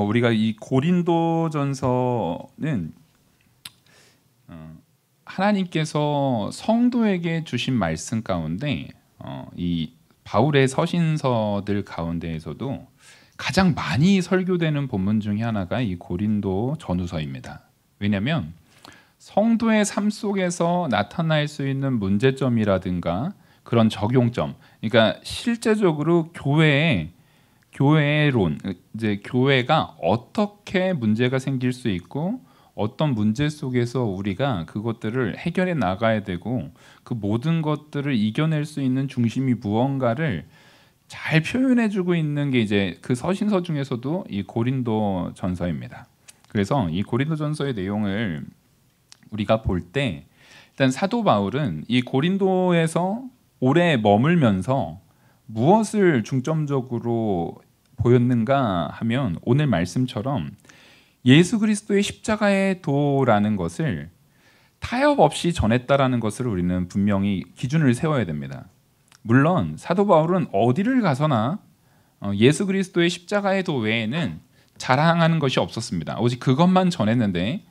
우리가 이 고린도전서는 하나님께서 성도에게 주신 말씀 가운데 이 바울의 서신서들 가운데에서도 가장 많이 설교되는 본문 중에 하나가 이 고린도 전후서입니다. 왜냐하면 성도의 삶 속에서 나타날 수 있는 문제점이라든가 그런 적용점, 그러니까 실제적으로 교회론, 이제 교회가 어떻게 문제가 생길 수 있고 어떤 문제 속에서 우리가 그것들을 해결해 나가야 되고 그 모든 것들을 이겨낼 수 있는 중심이 무언가를 잘 표현해주고 있는 게 이제 그 서신서 중에서도 이 고린도전서입니다. 그래서 이 고린도전서의 내용을 우리가 볼 때 일단 사도 바울은 이 고린도에서 오래 머물면서 무엇을 중점적으로 보였는가 하면 오늘 말씀처럼 예수 그리스도의 십자가의 도라는 것을 타협 없이 전했다라는 것을 우리는 분명히 기준을 세워야 됩니다. 물론 사도 바울은 어디를 가서나 예수 그리스도의 십자가의 도 외에는 자랑하는 것이 없었습니다. 오직 그것만 전했는데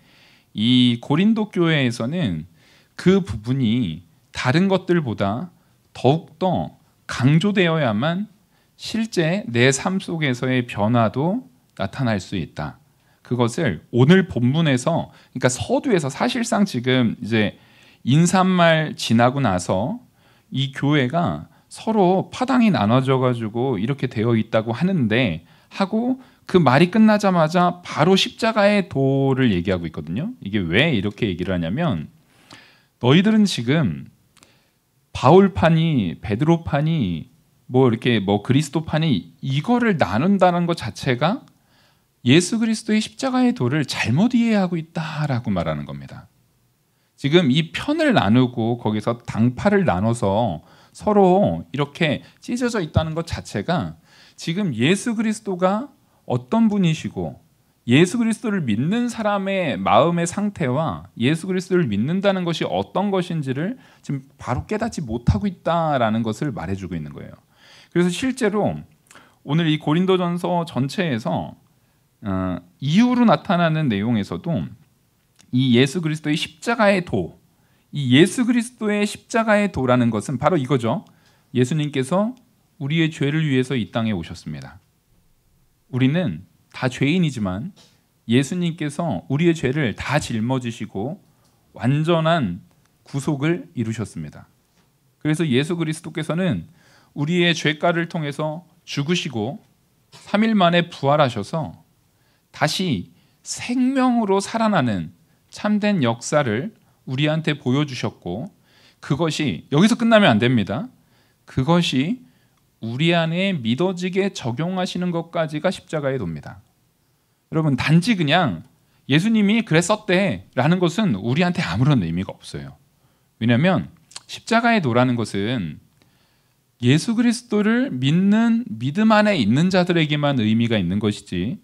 이 고린도 교회에서는 그 부분이 다른 것들보다 더욱더 강조되어야만 실제 내 삶 속에서의 변화도 나타날 수 있다. 그것을 오늘 본문에서, 그러니까 서두에서 사실상 지금 이제 인사말 지나고 나서 이 교회가 서로 파당이 나눠져 가지고 이렇게 되어 있다고 하는데 하고 그 말이 끝나자마자 바로 십자가의 도를 얘기하고 있거든요. 이게 왜 이렇게 얘기를 하냐면 너희들은 지금 바울파니 베드로파니 이렇게 그리스도파니 이거를 나눈다는 것 자체가 예수 그리스도의 십자가의 도를 잘못 이해하고 있다라고 말하는 겁니다. 지금 이 편을 나누고 거기서 당파를 나눠서 서로 이렇게 찢어져 있다는 것 자체가 지금 예수 그리스도가 어떤 분이시고 예수 그리스도를 믿는 사람의 마음의 상태와 예수 그리스도를 믿는다는 것이 어떤 것인지를 지금 바로 깨닫지 못하고 있다라는 것을 말해주고 있는 거예요. 그래서 실제로 오늘 이 고린도전서 전체에서 이후로 나타나는 내용에서도 이 예수 그리스도의 십자가의 도, 이 예수 그리스도의 십자가의 도라는 것은 바로 이거죠. 예수님께서 우리의 죄를 위해서 이 땅에 오셨습니다. 우리는 다 죄인이지만 예수님께서 우리의 죄를 다 짊어지시고 완전한 구속을 이루셨습니다. 그래서 예수 그리스도께서는 우리의 죄가를 통해서 죽으시고 3일 만에 부활하셔서 다시 생명으로 살아나는 참된 역사를 우리한테 보여주셨고 그것이 여기서 끝나면 안 됩니다. 그것이 우리 안에 믿어지게 적용하시는 것까지가 십자가의 도입니다. 여러분 단지 그냥 예수님이 그랬었대 라는 것은 우리한테 아무런 의미가 없어요. 왜냐하면 십자가의 도라는 것은 예수 그리스도를 믿는 믿음 안에 있는 자들에게만 의미가 있는 것이지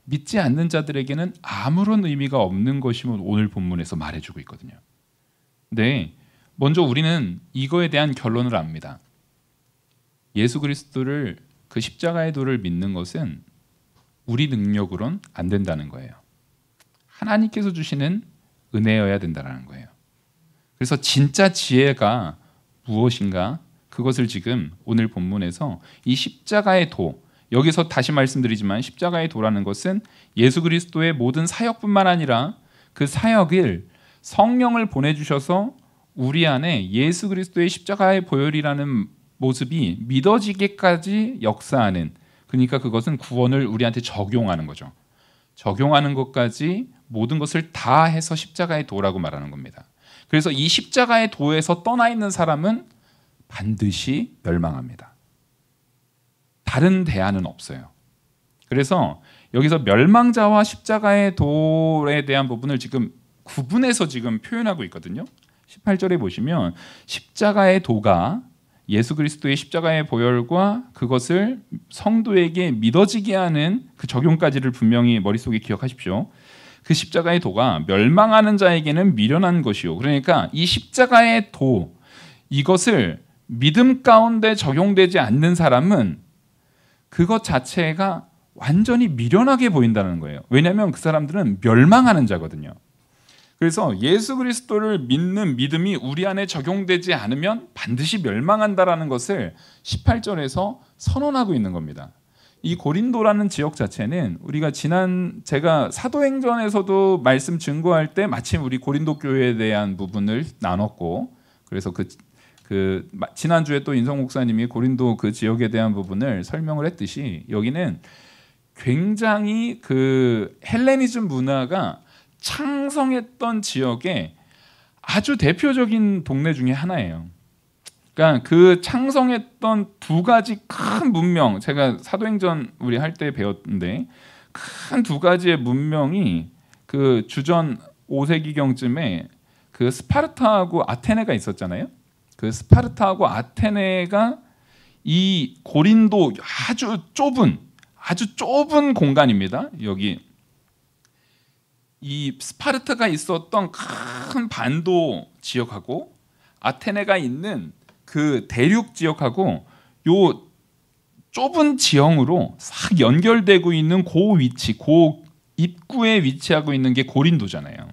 믿지 않는 자들에게는 아무런 의미가 없는 것임을 오늘 본문에서 말해주고 있거든요. 근데 먼저 우리는 이거에 대한 결론을 압니다. 예수 그리스도를 그 십자가의 도를 믿는 것은 우리 능력으론 안 된다는 거예요. 하나님께서 주시는 은혜여야 된다는 거예요. 그래서 진짜 지혜가 무엇인가? 그것을 지금 오늘 본문에서 이 십자가의 도, 여기서 다시 말씀드리지만 십자가의 도라는 것은 예수 그리스도의 모든 사역뿐만 아니라 그 사역을 성령을 보내주셔서 우리 안에 예수 그리스도의 십자가의 보혈이라는 모습이 믿어지게까지 역사하는, 그러니까 그것은 구원을 우리한테 적용하는 거죠. 적용하는 것까지 모든 것을 다 해서 십자가의 도라고 말하는 겁니다. 그래서 이 십자가의 도에서 떠나 있는 사람은 반드시 멸망합니다. 다른 대안은 없어요. 그래서 여기서 멸망자와 십자가의 도에 대한 부분을 지금 구분해서 지금 표현하고 있거든요. 18절에 보시면 십자가의 도가 예수 그리스도의 십자가의 보혈과 그것을 성도에게 믿어지게 하는 그 적용까지를 분명히 머릿속에 기억하십시오. 그 십자가의 도가 멸망하는 자에게는 미련한 것이요. 그러니까 이 십자가의 도, 이것을 믿음 가운데 적용되지 않는 사람은 그것 자체가 완전히 미련하게 보인다는 거예요. 왜냐하면 그 사람들은 멸망하는 자거든요. 그래서 예수 그리스도를 믿는 믿음이 우리 안에 적용되지 않으면 반드시 멸망한다라는 것을 18절에서 선언하고 있는 겁니다. 이 고린도라는 지역 자체는 우리가 제가 사도행전에서도 말씀 증거할 때 마침 우리 고린도 교회에 대한 부분을 나눴고, 그래서 지난주에 또 인성 목사님이 고린도 그 지역에 대한 부분을 설명을 했듯이, 여기는 굉장히 그 헬레니즘 문화가 창성했던 지역의 아주 대표적인 동네 중에 하나예요. 그러니까 그 창성했던 두 가지 큰 문명, 제가 사도행전 우리 할 때 배웠는데 큰 두 가지의 문명이 그 주전 5세기경쯤에 그 스파르타하고 아테네가 있었잖아요. 그 스파르타하고 아테네가 이 고린도 아주 좁은 공간입니다. 여기 이 스파르타가 있었던 큰 반도 지역하고 아테네가 있는 그 대륙 지역하고 요 좁은 지형으로 싹 연결되고 있는 그 위치, 그 입구에 위치하고 있는 게 고린도잖아요.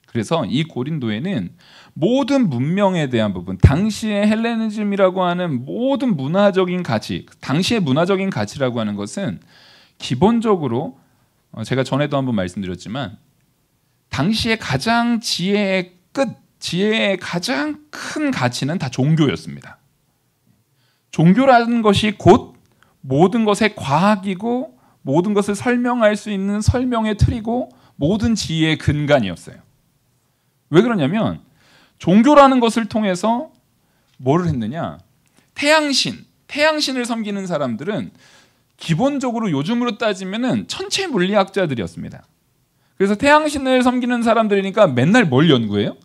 그래서 이 고린도에는 모든 문명에 대한 부분, 당시의 헬레니즘이라고 하는 모든 문화적인 가치, 당시의 문화적인 가치라고 하는 것은 기본적으로 제가 전에도 한번 말씀드렸지만 당시의 가장 지혜의 가장 큰 가치는 다 종교였습니다. 종교라는 것이 곧 모든 것의 과학이고 모든 것을 설명할 수 있는 설명의 틀이고 모든 지혜의 근간이었어요. 왜 그러냐면 종교라는 것을 통해서 뭐를 했느냐? 태양신을 섬기는 사람들은 기본적으로 요즘으로 따지면은 천체 물리학자들이었습니다. 그래서 태양신을 섬기는 사람들이니까 맨날 뭘 연구해요?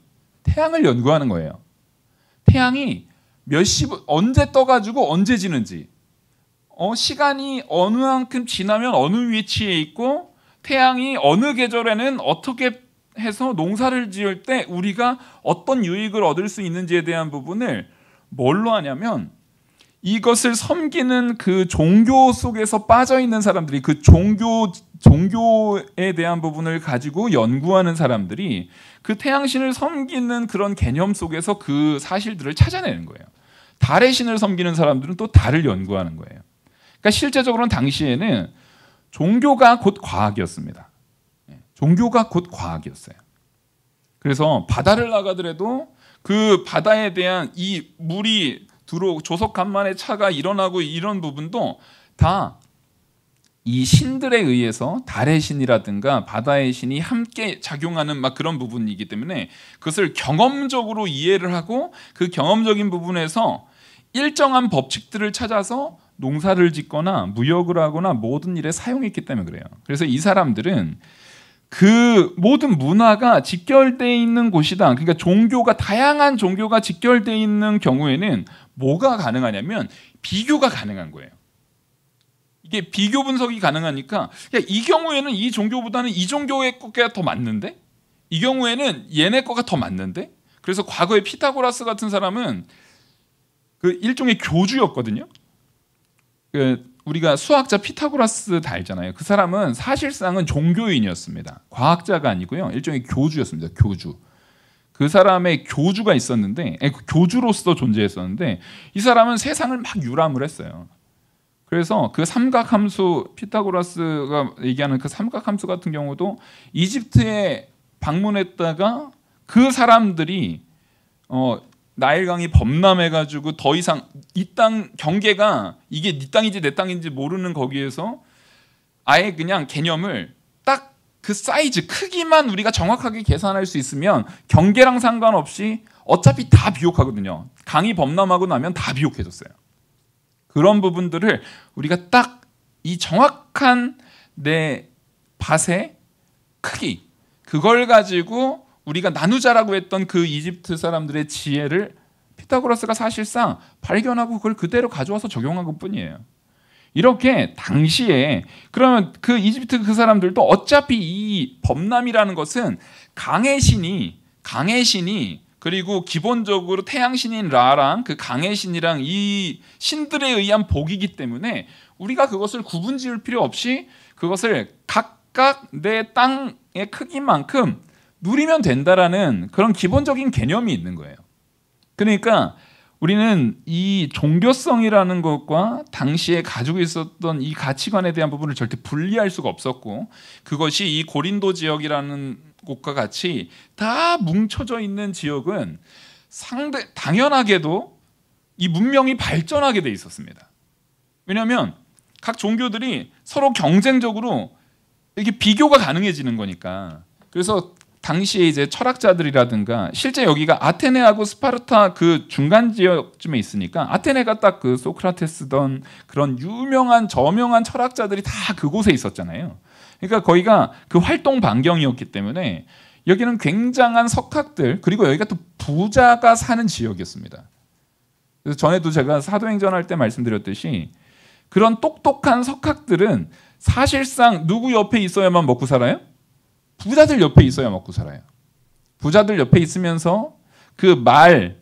태양을 연구하는 거예요. 태양이 언제 떠가지고 언제 지는지, 시간이 어느 만큼 지나면 어느 위치에 있고, 태양이 어느 계절에는 어떻게 해서 농사를 지을 때 우리가 어떤 유익을 얻을 수 있는지에 대한 부분을 뭘로 하냐면, 이것을 섬기는 그 종교 속에서 빠져 있는 사람들이, 그 종교에 대한 부분을 가지고 연구하는 사람들이 그 태양신을 섬기는 그런 개념 속에서 그 사실들을 찾아내는 거예요. 달의 신을 섬기는 사람들은 또 달을 연구하는 거예요. 그러니까 실제적으로는 당시에는 종교가 곧 과학이었습니다. 종교가 곧 과학이었어요. 그래서 바다를 나가더라도 그 바다에 대한 이 물이 조석 간만에 차가 일어나고 이런 부분도 다 이 신들에 의해서, 달의 신이라든가 바다의 신이 함께 작용하는 막 그런 부분이기 때문에 그것을 경험적으로 이해를 하고 그 경험적인 부분에서 일정한 법칙들을 찾아서 농사를 짓거나 무역을 하거나 모든 일에 사용했기 때문에 그래요. 그래서 이 사람들은 그 모든 문화가 직결되어 있는 곳이다. 그러니까 다양한 종교가 직결되어 있는 경우에는 뭐가 가능하냐면 비교가 가능한 거예요. 이게 비교 분석이 가능하니까, 이 경우에는 이 종교보다는 이 종교의 거가 더 맞는데, 이 경우에는 얘네 거가 더 맞는데. 그래서 과거에 피타고라스 같은 사람은 그 일종의 교주였거든요. 우리가 수학자 피타고라스 다 알잖아요. 그 사람은 사실상은 종교인이었습니다. 과학자가 아니고요, 일종의 교주였습니다. 교주. 그 사람의 교주가 있었는데, 교주로서 존재했었는데, 이 사람은 세상을 막 유람을 했어요. 그래서 그 삼각함수, 피타고라스가 얘기하는 그 삼각함수 같은 경우도 이집트에 방문했다가 그 사람들이 나일강이 범람해가지고 더 이상 이 땅 경계가 이게 네 땅인지 내 땅인지 모르는 거기에서 아예 그냥 개념을 딱 그 사이즈, 크기만 우리가 정확하게 계산할 수 있으면 경계랑 상관없이 어차피 다 비옥하거든요. 강이 범람하고 나면 다 비옥해졌어요. 그런 부분들을 우리가 딱 이 정확한 내 밭의 크기, 그걸 가지고 우리가 나누자라고 했던 그 이집트 사람들의 지혜를 피타고라스가 사실상 발견하고 그걸 그대로 가져와서 적용한 것뿐이에요. 이렇게 당시에, 그러면 그 이집트 그 사람들도 어차피 이 범람이라는 것은 강의 신이 그리고 기본적으로 태양신인 라랑 그 강의 신이랑 이 신들에 의한 복이기 때문에 우리가 그것을 구분지을 필요 없이 그것을 각각 내 땅의 크기만큼 누리면 된다라는 그런 기본적인 개념이 있는 거예요. 그러니까 우리는 이 종교성이라는 것과 당시에 가지고 있었던 이 가치관에 대한 부분을 절대 분리할 수가 없었고, 그것이 이 고린도 지역이라는 곳과 같이 다 뭉쳐져 있는 지역은 당연하게도 이 문명이 발전하게 돼 있었습니다. 왜냐하면 각 종교들이 서로 경쟁적으로 이렇게 비교가 가능해지는 거니까. 그래서 당시에 이제 철학자들이라든가, 실제 여기가 아테네하고 스파르타 그 중간 지역쯤에 있으니까 아테네가 딱 그 소크라테스던 그런 유명한 저명한 철학자들이 다 그곳에 있었잖아요. 그러니까 거기가 그 활동 반경이었기 때문에 여기는 굉장한 석학들, 그리고 여기가 또 부자가 사는 지역이었습니다. 그래서 전에도 제가 사도행전 할 때 말씀드렸듯이 그런 똑똑한 석학들은 사실상 누구 옆에 있어야만 먹고 살아요? 부자들 옆에 있어야 먹고 살아요. 부자들 옆에 있으면서 그 말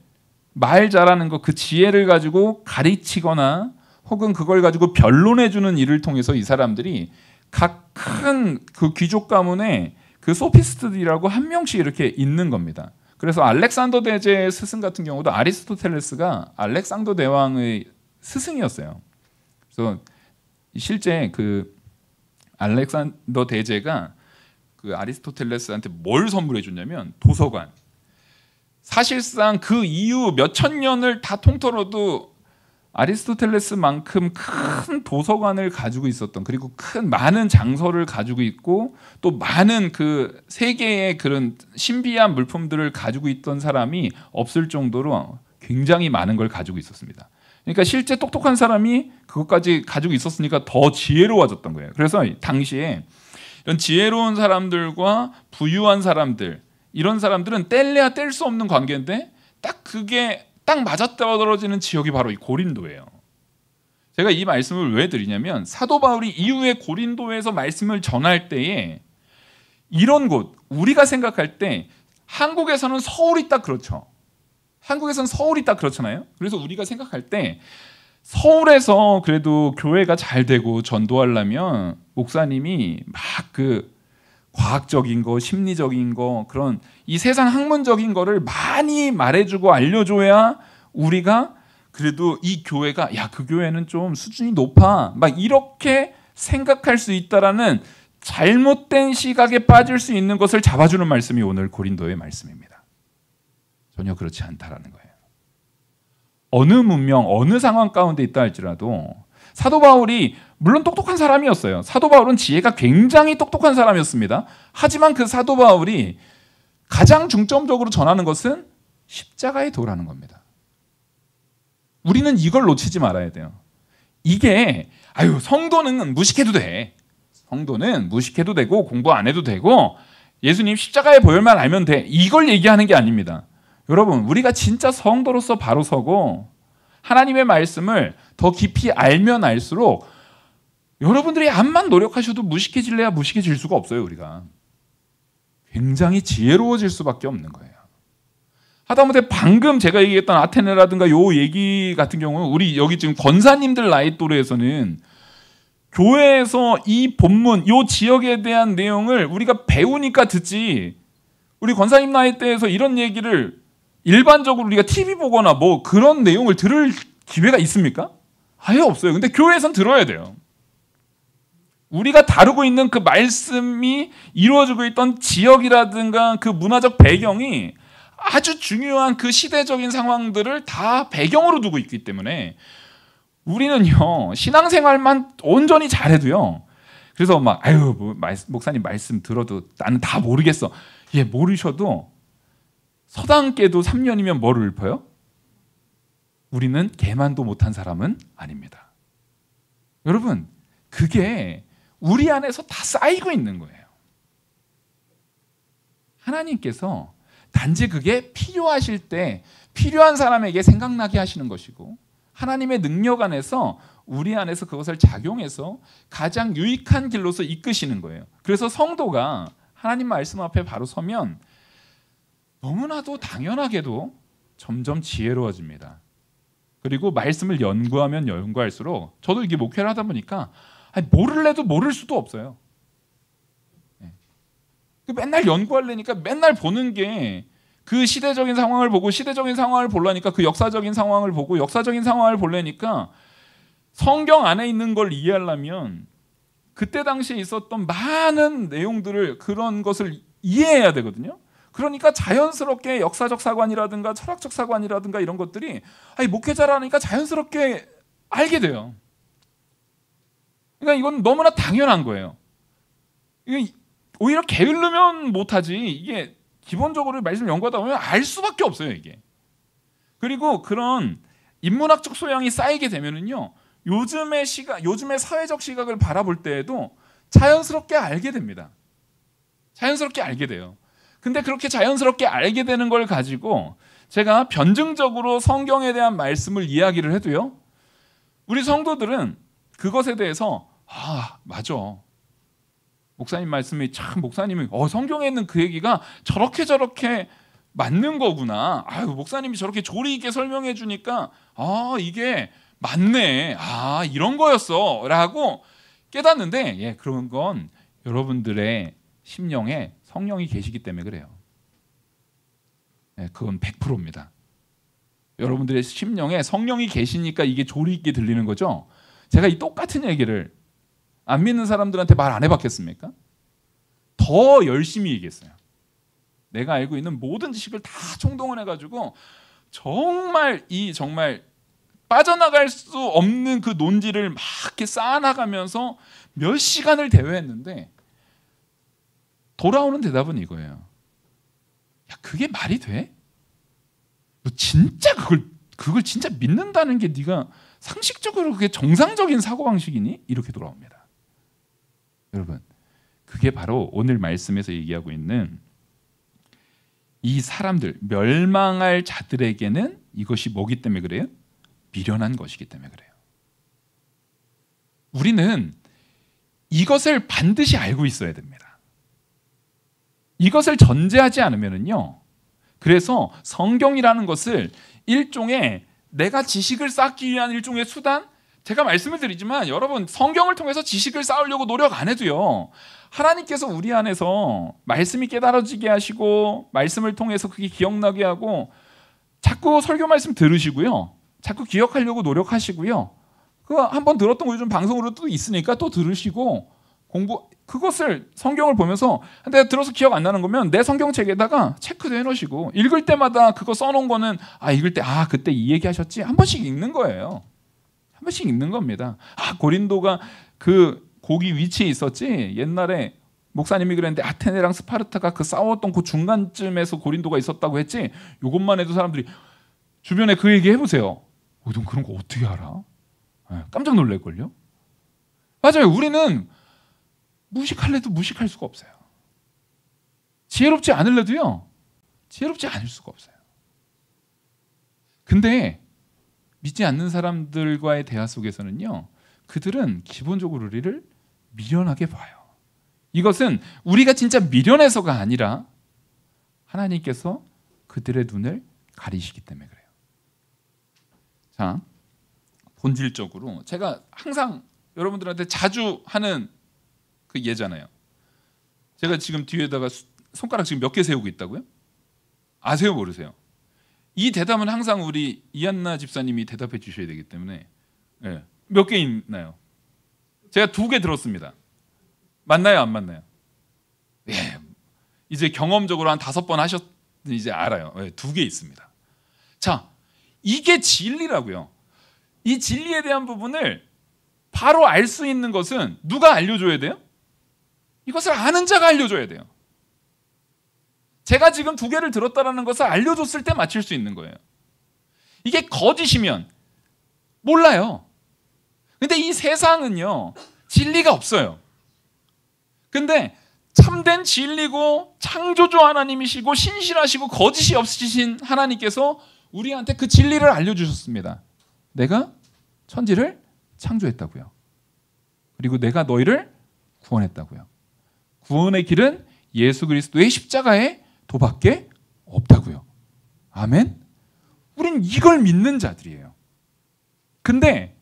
잘하는 거, 그 지혜를 가지고 가르치거나 혹은 그걸 가지고 변론해주는 일을 통해서 이 사람들이 각 큰 그 귀족 가문에 그 소피스트들이라고 한 명씩 이렇게 있는 겁니다. 그래서 알렉산더 대제의 스승 같은 경우도 아리스토텔레스가 알렉산더 대왕의 스승이었어요. 그래서 실제 그 알렉산더 대제가 그 아리스토텔레스한테 뭘 선물해 줬냐면 도서관. 사실상 그 이후 몇천 년을 다 통틀어도 아리스토텔레스만큼 큰 도서관을 가지고 있었던, 그리고 많은 장서를 가지고 있고 또 많은 그 세계의 그런 신비한 물품들을 가지고 있던 사람이 없을 정도로 굉장히 많은 걸 가지고 있었습니다. 그러니까 실제 똑똑한 사람이 그것까지 가지고 있었으니까 더 지혜로워졌던 거예요. 그래서 당시에 이런 지혜로운 사람들과 부유한 사람들, 이런 사람들은 뗄래야 뗄 수 없는 관계인데 그게 딱 맞아떨어지는 지역이 바로 이 고린도예요. 제가 이 말씀을 왜 드리냐면 사도 바울이 이후에 고린도에서 말씀을 전할 때에 이런 곳, 우리가 생각할 때 한국에서는 서울이 딱 그렇죠. 한국에서는 서울이 딱 그렇잖아요. 그래서 우리가 생각할 때 서울에서 그래도 교회가 잘 되고 전도하려면 목사님이 막 그 과학적인 거, 심리적인 거, 그런 이 세상 학문적인 거를 많이 말해주고 알려줘야 우리가 그래도 이 교회가, 야, 그 교회는 좀 수준이 높아, 막 이렇게 생각할 수 있다라는 잘못된 시각에 빠질 수 있는 것을 잡아주는 말씀이 오늘 고린도의 말씀입니다. 전혀 그렇지 않다라는 거예요. 어느 문명, 어느 상황 가운데 있다 할지라도 사도 바울이 물론 똑똑한 사람이었어요. 사도 바울은 지혜가 굉장히 똑똑한 사람이었습니다. 하지만 그 사도 바울이 가장 중점적으로 전하는 것은 십자가의 도라는 겁니다. 우리는 이걸 놓치지 말아야 돼요. 이게 성도는 무식해도 돼. 성도는 무식해도 되고 공부 안 해도 되고 예수님 십자가의 보혈만 알면 돼. 이걸 얘기하는 게 아닙니다. 여러분, 우리가 진짜 성도로서 바로 서고 하나님의 말씀을 더 깊이 알면 알수록 여러분들이 암만 노력하셔도 무식해질래야 무식해질 수가 없어요. 우리가 굉장히 지혜로워질 수밖에 없는 거예요. 하다못해 방금 제가 얘기했던 아테네라든가 요 얘기 같은 경우는 우리 여기 지금 권사님들 나이 또래에서는 교회에서 이 본문, 요 지역에 대한 내용을 우리가 배우니까 듣지, 우리 권사님 나이 때에서 이런 얘기를 일반적으로 우리가 TV 보거나 뭐 그런 내용을 들을 기회가 있습니까? 아예 없어요. 근데 교회에선 들어야 돼요. 우리가 다루고 있는 그 말씀이 이루어지고 있던 지역이라든가 그 문화적 배경이 아주 중요한 그 시대적인 상황들을 다 배경으로 두고 있기 때문에 우리는요, 신앙생활만 온전히 잘해도요, 그래서 막 목사님 말씀 들어도 나는 다 모르겠어. 예, 모르셔도 서당께도 3년이면 뭐를 읊어요? 우리는 개만도 못한 사람은 아닙니다. 여러분, 그게 우리 안에서 다 쌓이고 있는 거예요. 하나님께서 단지 그게 필요하실 때 필요한 사람에게 생각나게 하시는 것이고, 하나님의 능력 안에서 우리 안에서 그것을 작용해서 가장 유익한 길로서 이끄시는 거예요. 그래서 성도가 하나님 말씀 앞에 바로 서면 너무나도 당연하게도 점점 지혜로워집니다. 그리고 말씀을 연구하면 연구할수록 저도 이게 목회를 하다 보니까 모를래도 모를 수도 없어요. 맨날 연구하려니까 맨날 보는 게 그 시대적인 상황을 보고 시대적인 상황을 보려니까 그 역사적인 상황을 보고 역사적인 상황을 보려니까 성경 안에 있는 걸 이해하려면 그때 당시에 있었던 많은 내용들을 그런 것을 이해해야 되거든요. 그러니까 자연스럽게 역사적 사관이라든가 철학적 사관이라든가 이런 것들이 목회자라니까 자연스럽게 알게 돼요. 그러니까 이건 너무나 당연한 거예요. 이게 오히려 게으르면 못하지. 이게 기본적으로 말씀 연구하다 보면 알 수밖에 없어요, 이게. 그리고 그런 인문학적 소양이 쌓이게 되면은요, 요즘의 사회적 시각을 바라볼 때에도 자연스럽게 알게 됩니다. 자연스럽게 알게 돼요. 근데 그렇게 자연스럽게 알게 되는 걸 가지고 제가 변증적으로 성경에 대한 말씀을 이야기를 해도요, 우리 성도들은 그것에 대해서 맞아. 목사님 말씀이 참 목사님이 성경에 있는 그 얘기가 저렇게 맞는 거구나. 목사님이 저렇게 조리 있게 설명해 주니까 이게 맞네. 이런 거였어라고 깨닫는데 그런 건 여러분들의 심령에 성령이 계시기 때문에 그래요. 그건 100%입니다. 여러분들의 심령에 성령이 계시니까 이게 조리 있게 들리는 거죠. 제가 이 똑같은 얘기를 안 믿는 사람들한테 말 안 해봤겠습니까? 더 열심히 얘기했어요. 내가 알고 있는 모든 지식을 다 총동원해가지고 정말 빠져나갈 수 없는 그 논지를 막 이렇게 쌓아나가면서 몇 시간을 대회했는데 돌아오는 대답은 이거예요. 야, 그게 말이 돼? 너 진짜 그걸 진짜 믿는다는 게 네가 상식적으로 그게 정상적인 사고방식이니? 이렇게 돌아옵니다. 여러분, 그게 바로 오늘 말씀에서 얘기하고 있는 이 사람들, 멸망할 자들에게는 이것이 뭐기 때문에 그래요? 미련한 것이기 때문에 그래요. 우리는 이것을 반드시 알고 있어야 됩니다. 이것을 전제하지 않으면요, 그래서 성경이라는 것을 일종의 내가 지식을 쌓기 위한 일종의 수단, 제가 말씀을 드리지만 여러분, 성경을 통해서 지식을 쌓으려고 노력 안 해도요, 하나님께서 우리 안에서 말씀이 깨달아지게 하시고 말씀을 통해서 그게 기억나게 하고 자꾸 설교 말씀 들으시고요, 자꾸 기억하려고 노력하시고요, 그거 한번 들었던 거 요즘 방송으로 또 있으니까 또 들으시고 그것을 성경을 보면서 내가 들어서 기억 안 나는 거면 내 성경책에다가 체크도 해놓으시고 읽을 때마다 그거 써놓은 거는 읽을 때 그때 이 얘기 하셨지 한 번씩 읽는 거예요. 한 번씩 읽는 겁니다. 고린도가 그 거기 위치에 있었지. 옛날에 목사님이 그랬는데 아테네랑 스파르타가 그 싸웠던 그 중간쯤에서 고린도가 있었다고 했지. 이것만 해도 사람들이 주변에 그 얘기 해보세요. 넌 그런 거 어떻게 알아? 깜짝 놀랄걸요. 맞아요. 우리는 무식할래도 무식할 수가 없어요. 지혜롭지 않을래도요, 지혜롭지 않을 수가 없어요. 근데 믿지 않는 사람들과의 대화 속에서는요, 그들은 기본적으로 우리를 미련하게 봐요. 이것은 우리가 진짜 미련해서가 아니라 하나님께서 그들의 눈을 가리시기 때문에 그래요. 자, 본질적으로 제가 항상 여러분들한테 자주 하는 그 예잖아요. 제가 지금 뒤에다가 손가락 지금 몇 개 세우고 있다고요? 아세요, 모르세요? 이 대답은 항상 우리 이한나 집사님이 대답해 주셔야 되기 때문에 몇 개 있나요? 제가 2개 들었습니다. 맞나요, 안 맞나요? 이제 경험적으로 한 5번 하셨 이제 알아요. 2개 있습니다. 자, 이게 진리라고요. 이 진리에 대한 부분을 바로 알 수 있는 것은 누가 알려줘야 돼요? 이것을 아는 자가 알려줘야 돼요. 제가 지금 2개를 들었다라는 것을 알려줬을 때 맞힐 수 있는 거예요. 이게 거짓이면 몰라요. 근데 이 세상은요, 진리가 없어요. 근데 참된 진리고 창조주 하나님이시고 신실하시고 거짓이 없으신 하나님께서 우리한테 그 진리를 알려주셨습니다. 내가 천지를 창조했다고요. 그리고 내가 너희를 구원했다고요. 구원의 길은 예수 그리스도의 십자가의 도밖에 없다고요. 아멘. 우린 이걸 믿는 자들이에요. 근데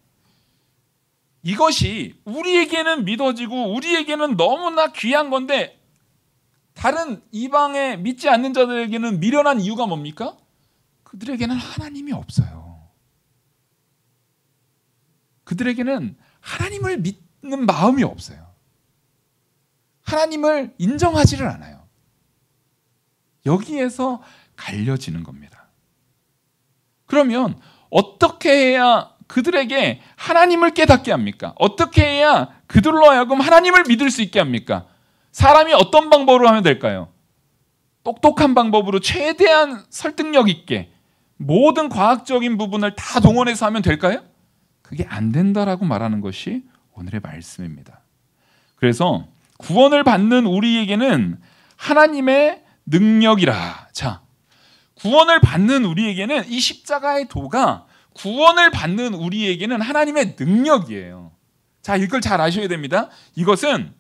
이것이 우리에게는 믿어지고 우리에게는 너무나 귀한 건데 다른 이방에 믿지 않는 자들에게는 미련한 이유가 뭡니까? 그들에게는 하나님이 없어요. 그들에게는 하나님을 믿는 마음이 없어요. 하나님을 인정하지를 않아요. 여기에서 갈려지는 겁니다. 그러면 어떻게 해야 그들에게 하나님을 깨닫게 합니까? 어떻게 해야 그들로 하여금 하나님을 믿을 수 있게 합니까? 사람이 어떤 방법으로 하면 될까요? 똑똑한 방법으로 최대한 설득력 있게 모든 과학적인 부분을 다 동원해서 하면 될까요? 그게 안 된다라고 말하는 것이 오늘의 말씀입니다. 그래서 구원을 받는 우리에게는 하나님의 능력이라. 자, 구원을 받는 우리에게는 이 십자가의 도가 구원을 받는 우리에게는 하나님의 능력이에요. 자, 이걸 잘 아셔야 됩니다. 이것은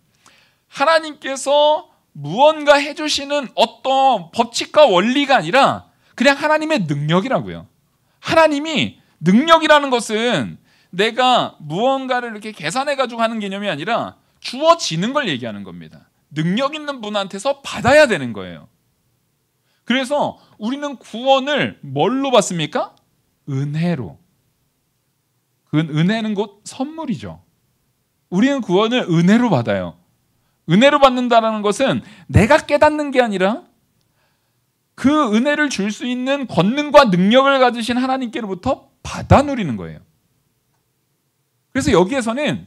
하나님께서 무언가 해주시는 어떤 법칙과 원리가 아니라 그냥 하나님의 능력이라고요. 하나님이 능력이라는 것은 내가 무언가를 이렇게 계산해가지고 하는 개념이 아니라 주어지는 걸 얘기하는 겁니다. 능력 있는 분한테서 받아야 되는 거예요. 그래서 우리는 구원을 뭘로 받습니까? 은혜로. 그 은혜는 곧 선물이죠. 우리는 구원을 은혜로 받아요. 은혜로 받는다는 것은 내가 깨닫는 게 아니라 그 은혜를 줄 수 있는 권능과 능력을 가지신 하나님께로부터 받아 누리는 거예요. 그래서 여기에서는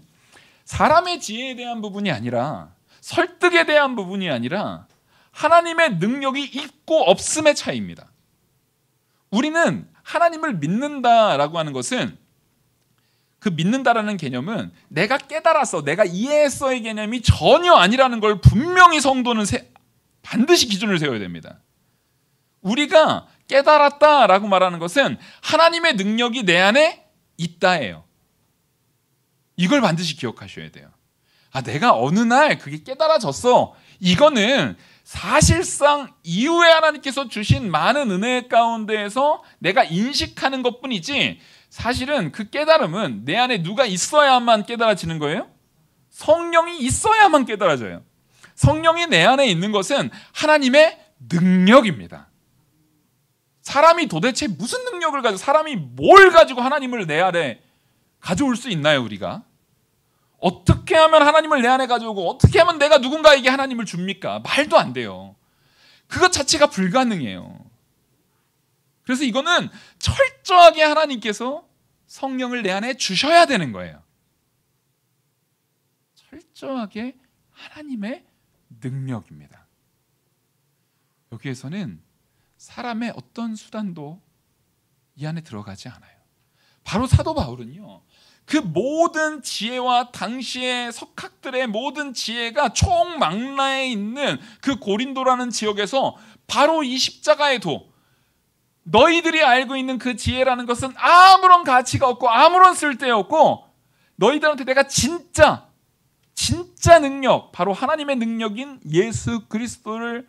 사람의 지혜에 대한 부분이 아니라 설득에 대한 부분이 아니라 하나님의 능력이 있고 없음의 차이입니다. 우리는 하나님을 믿는다라고 하는 것은 그 믿는다라는 개념은 내가 깨달았어, 내가 이해했어의 개념이 전혀 아니라는 걸 분명히 성도는 반드시 기준을 세워야 됩니다. 우리가 깨달았다라고 말하는 것은 하나님의 능력이 내 안에 있다예요. 이걸 반드시 기억하셔야 돼요. 아, 내가 어느 날 그게 깨달아졌어. 이거는 사실상 이후에 하나님께서 주신 많은 은혜 가운데에서 내가 인식하는 것뿐이지 사실은 그 깨달음은 내 안에 누가 있어야만 깨달아지는 거예요? 성령이 있어야만 깨달아져요. 성령이 내 안에 있는 것은 하나님의 능력입니다. 사람이 도대체 무슨 능력을 가지고 사람이 뭘 가지고 하나님을 내 안에 가져올 수 있나요, 우리가? 어떻게 하면 하나님을 내 안에 가져오고 어떻게 하면 내가 누군가에게 하나님을 줍니까? 말도 안 돼요. 그것 자체가 불가능해요. 그래서 이거는 철저하게 하나님께서 성령을 내 안에 주셔야 되는 거예요. 철저하게 하나님의 능력입니다. 여기에서는 사람의 어떤 수단도 이 안에 들어가지 않아요. 바로 사도 바울은요, 그 모든 지혜와 당시의 석학들의 모든 지혜가 총망라에 있는 그 고린도라는 지역에서 바로 이 십자가의 도, 너희들이 알고 있는 그 지혜라는 것은 아무런 가치가 없고 아무런 쓸데없고 너희들한테 내가 진짜 능력, 바로 하나님의 능력인 예수 그리스도를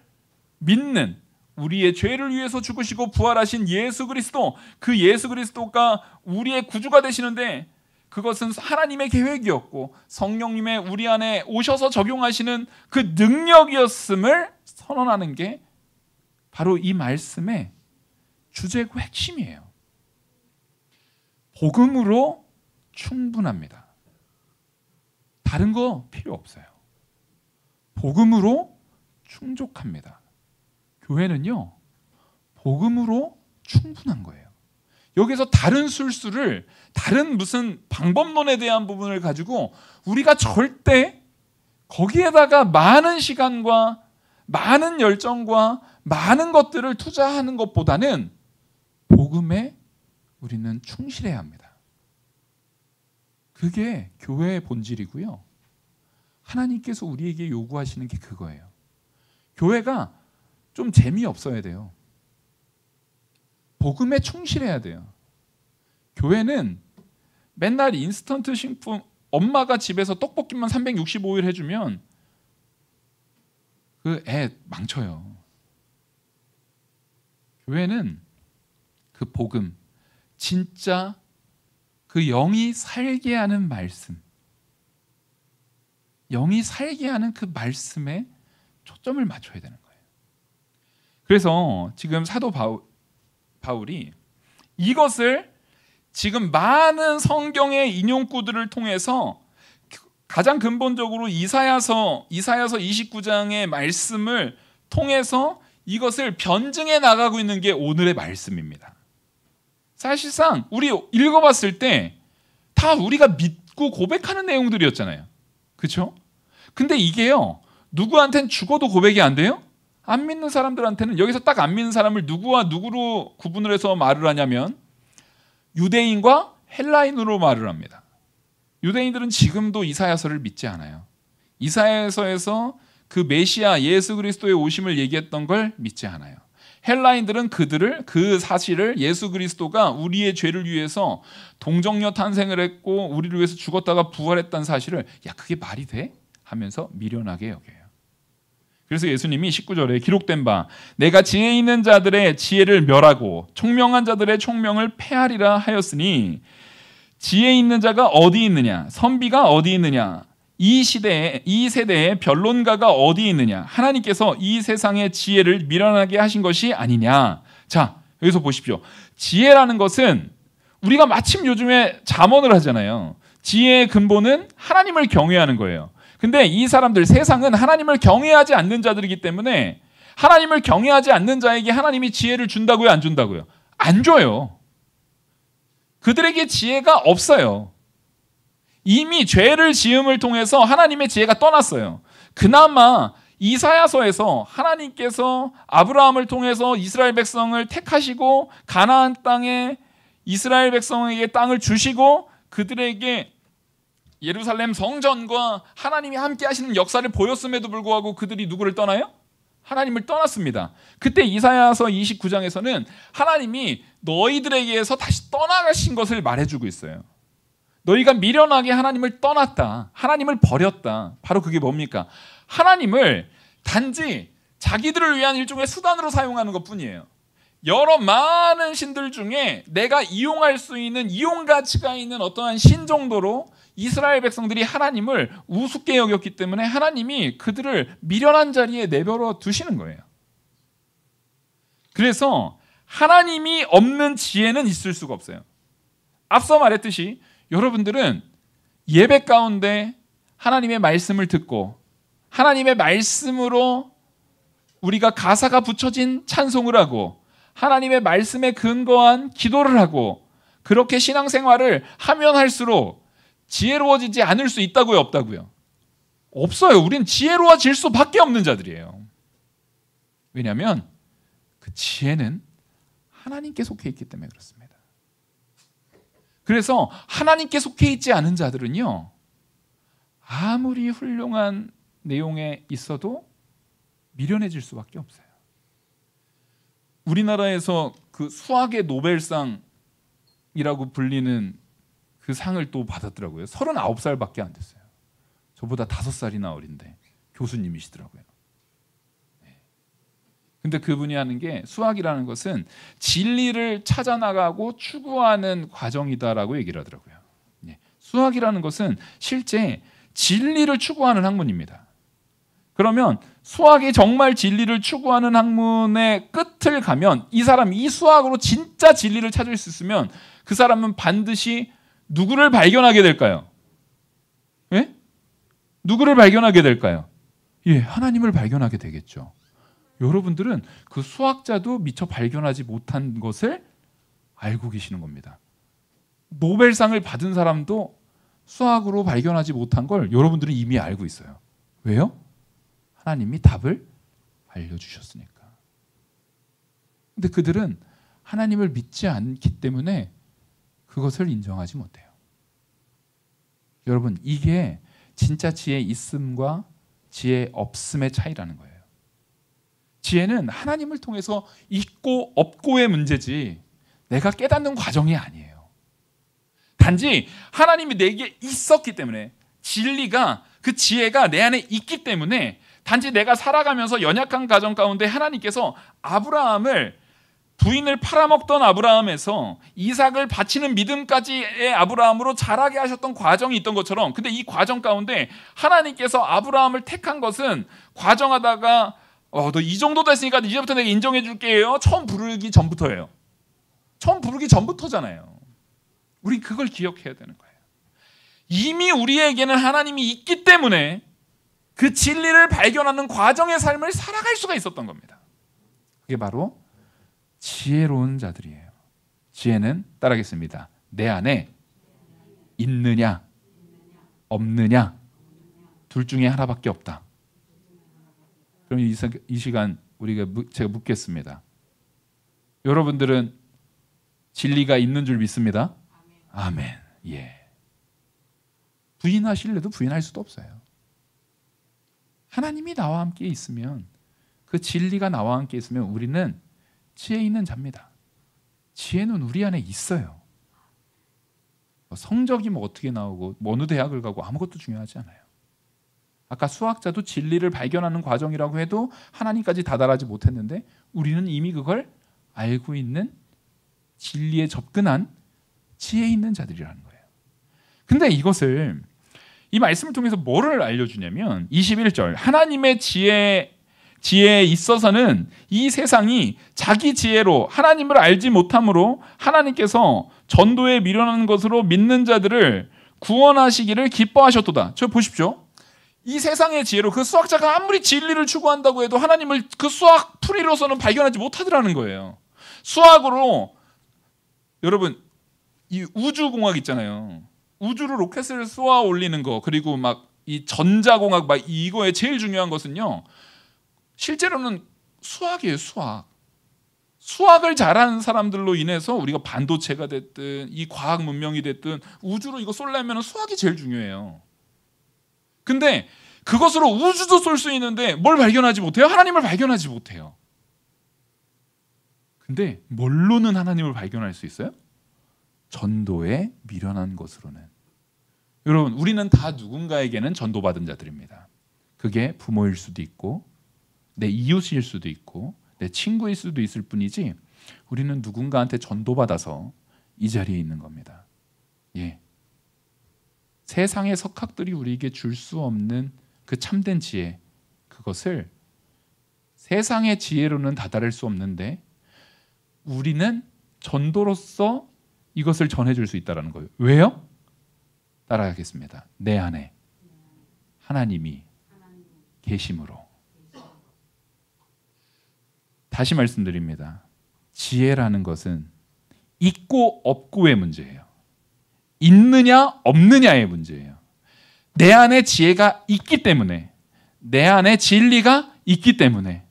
믿는, 우리의 죄를 위해서 죽으시고 부활하신 예수 그리스도, 그 예수 그리스도가 우리의 구주가 되시는데 그것은 하나님의 계획이었고 성령님의 우리 안에 오셔서 적용하시는 그 능력이었음을 선언하는 게 바로 이 말씀의 주제고 핵심이에요. 복음으로 충분합니다. 다른 거 필요 없어요. 복음으로 충족합니다. 교회는요, 복음으로 충분한 거예요. 여기서 다른 술수를, 다른 무슨 방법론에 대한 부분을 가지고 우리가 절대 거기에다가 많은 시간과 많은 열정과 많은 것들을 투자하는 것보다는 복음에 우리는 충실해야 합니다. 그게 교회의 본질이고요. 하나님께서 우리에게 요구하시는 게 그거예요. 교회가 좀 재미없어야 돼요. 복음에 충실해야 돼요. 교회는 맨날 인스턴트 식품, 엄마가 집에서 떡볶이만 365일 해주면 그 애 망쳐요. 교회는 그 복음, 진짜 그 영이 살게 하는 말씀, 영이 살게 하는 그 말씀에 초점을 맞춰야 되는 거예요. 그래서 지금 사도 바울이 이것을 지금 많은 성경의 인용구들을 통해서 가장 근본적으로 이사야서 29장의 말씀을 통해서 이것을 변증해 나가고 있는 게 오늘의 말씀입니다. 사실상 우리 읽어봤을 때 다 우리가 믿고 고백하는 내용들이었잖아요. 그렇죠? 근데 이게요, 누구한테는 죽어도 고백이 안 돼요? 안 믿는 사람들한테는, 여기서 딱 안 믿는 사람을 누구와 누구로 구분을 해서 말을 하냐면 유대인과 헬라인으로 말을 합니다. 유대인들은 지금도 이사야서를 믿지 않아요. 이사야서에서 그 메시아 예수 그리스도의 오심을 얘기했던 걸 믿지 않아요. 헬라인들은 그 사실을 예수 그리스도가 우리의 죄를 위해서 동정녀 탄생을 했고 우리를 위해서 죽었다가 부활했다는 사실을 야 그게 말이 돼? 하면서 미련하게 여겨요. 그래서 예수님이 19절에 기록된 바 내가 지혜 있는 자들의 지혜를 멸하고 총명한 자들의 총명을 패하리라 하였으니 지혜 있는 자가 어디 있느냐? 선비가 어디 있느냐? 이 세대에 변론가가 어디 있느냐? 하나님께서 이 세상의 지혜를 미련하게 하신 것이 아니냐? 자, 여기서 보십시오. 지혜라는 것은 우리가 마침 요즘에 잠언을 하잖아요. 지혜의 근본은 하나님을 경외하는 거예요. 근데 이 사람들, 세상은 하나님을 경외하지 않는 자들이기 때문에 하나님을 경외하지 않는 자에게 하나님이 지혜를 준다고요? 안 준다고요? 안 줘요. 그들에게 지혜가 없어요. 이미 죄를 지음을 통해서 하나님의 지혜가 떠났어요. 그나마 이사야서에서 하나님께서 아브라함을 통해서 이스라엘 백성을 택하시고 가나안 땅에 이스라엘 백성에게 땅을 주시고 그들에게 예루살렘 성전과 하나님이 함께 하시는 역사를 보였음에도 불구하고 그들이 누구를 떠나요? 하나님을 떠났습니다. 그때 이사야서 29장에서는 하나님이 너희들에게서 다시 떠나가신 것을 말해주고 있어요. 너희가 미련하게 하나님을 떠났다. 하나님을 버렸다. 바로 그게 뭡니까? 하나님을 단지 자기들을 위한 일종의 수단으로 사용하는 것뿐이에요. 여러 많은 신들 중에 내가 이용할 수 있는 이용 가치가 있는 어떠한 신 정도로 이스라엘 백성들이 하나님을 우습게 여겼기 때문에 하나님이 그들을 미련한 자리에 내버려 두시는 거예요. 그래서 하나님이 없는 지혜는 있을 수가 없어요. 앞서 말했듯이 여러분들은 예배 가운데 하나님의 말씀을 듣고 하나님의 말씀으로 우리가 가사가 붙여진 찬송을 하고 하나님의 말씀에 근거한 기도를 하고 그렇게 신앙생활을 하면 할수록 지혜로워지지 않을 수 있다고요? 없다고요? 없어요. 우린 지혜로워질 수밖에 없는 자들이에요. 왜냐하면 그 지혜는 하나님께 속해 있기 때문에 그렇습니다. 그래서 하나님께 속해 있지 않은 자들은요, 아무리 훌륭한 내용에 있어도 미련해질 수밖에 없어요. 우리나라에서 그 수학의 노벨상이라고 불리는 그 상을 또 받았더라고요. 39살밖에 안 됐어요. 저보다 5살이나 어린데 교수님이시더라고요. 근데 그분이 하는 게 수학이라는 것은 진리를 찾아나가고 추구하는 과정이다라고 얘기를 하더라고요. 수학이라는 것은 실제 진리를 추구하는 학문입니다. 그러면 수학이 정말 진리를 추구하는 학문의 끝을 가면 이 사람이 이 수학으로 진짜 진리를 찾을 수 있으면 그 사람은 반드시 누구를 발견하게 될까요? 예? 누구를 발견하게 될까요? 예, 하나님을 발견하게 되겠죠. 여러분들은 그 수학자도 미처 발견하지 못한 것을 알고 계시는 겁니다. 노벨상을 받은 사람도 수학으로 발견하지 못한 걸 여러분들은 이미 알고 있어요. 왜요? 하나님이 답을 알려주셨으니까. 근데 그들은 하나님을 믿지 않기 때문에 그것을 인정하지 못해요. 여러분, 이게 진짜 지혜 있음과 지혜 없음의 차이라는 거예요. 지혜는 하나님을 통해서 있고 없고의 문제지 내가 깨닫는 과정이 아니에요. 단지 하나님이 내게 있었기 때문에 진리가, 그 지혜가 내 안에 있기 때문에 단지 내가 살아가면서 연약한 가정 가운데 하나님께서 아브라함을 부인을 팔아먹던 아브라함에서 이삭을 바치는 믿음까지의 아브라함으로 자라게 하셨던 과정이 있던 것처럼, 근데 이 과정 가운데 하나님께서 아브라함을 택한 것은 과정하다가 너 이 정도 됐으니까 이제부터 내가 인정해 줄게요. 처음 부르기 전부터예요. 처음 부르기 전부터잖아요. 우리 그걸 기억해야 되는 거예요. 이미 우리에게는 하나님이 있기 때문에 그 진리를 발견하는 과정의 삶을 살아갈 수가 있었던 겁니다. 그게 바로 지혜로운 자들이에요. 지혜는 따라하겠습니다. 내 안에 있느냐 없느냐 둘 중에 하나밖에 없다. 그럼 이 시간 제가 묻겠습니다. 여러분들은 진리가 있는 줄 믿습니다? 아멘. 예. 부인하실래도 부인할 수도 없어요. 하나님이 나와 함께 있으면, 그 진리가 나와 함께 있으면 우리는 지혜 있는 자입니다. 지혜는 우리 안에 있어요. 성적이 어떻게 나오고 어느 대학을 가고 아무것도 중요하지 않아요. 아까 수학자도 진리를 발견하는 과정이라고 해도 하나님까지 다다르지 못했는데 우리는 이미 그걸 알고 있는, 진리에 접근한 지혜 있는 자들이라는 거예요. 근데 이것을, 이 말씀을 통해서 뭐를 알려주냐면 21절, 하나님의 지혜에 있어서는 이 세상이 자기 지혜로 하나님을 알지 못함으로 하나님께서 전도에 미련한 것으로 믿는 자들을 구원하시기를 기뻐하셨도다. 저 보십시오. 이 세상의 지혜로, 그 수학자가 아무리 진리를 추구한다고 해도 하나님을 그 수학 풀이로서는 발견하지 못하더라는 거예요. 수학으로, 여러분 이 우주공학 있잖아요. 우주로 로켓을 쏘아 올리는 거, 그리고 막 이 전자공학, 막 이거에 제일 중요한 것은요, 실제로는 수학이에요. 수학을 잘하는 사람들로 인해서 우리가 반도체가 됐든 이 과학 문명이 됐든 우주로 이거 쏠려면 수학이 제일 중요해요. 근데 그것으로 우주도 쏠 수 있는데 뭘 발견하지 못해요? 하나님을 발견하지 못해요. 근데 뭘로는 하나님을 발견할 수 있어요? 전도에 미련한 것으로는. 여러분, 우리는 다 누군가에게는 전도받은 자들입니다. 그게 부모일 수도 있고 내 이웃일 수도 있고 내 친구일 수도 있을 뿐이지, 우리는 누군가한테 전도받아서 이 자리에 있는 겁니다. 예. 세상의 석학들이 우리에게 줄 수 없는 그 참된 지혜, 그것을 세상의 지혜로는 다다를 수 없는데 우리는 전도로서 이것을 전해줄 수 있다는 거예요. 왜요? 따라가겠습니다. 내 안에 하나님이 계심으로. 다시 말씀드립니다. 지혜라는 것은 있고 없고의 문제예요. 있느냐 없느냐의 문제예요. 내 안에 지혜가 있기 때문에, 내 안에 진리가 있기 때문에,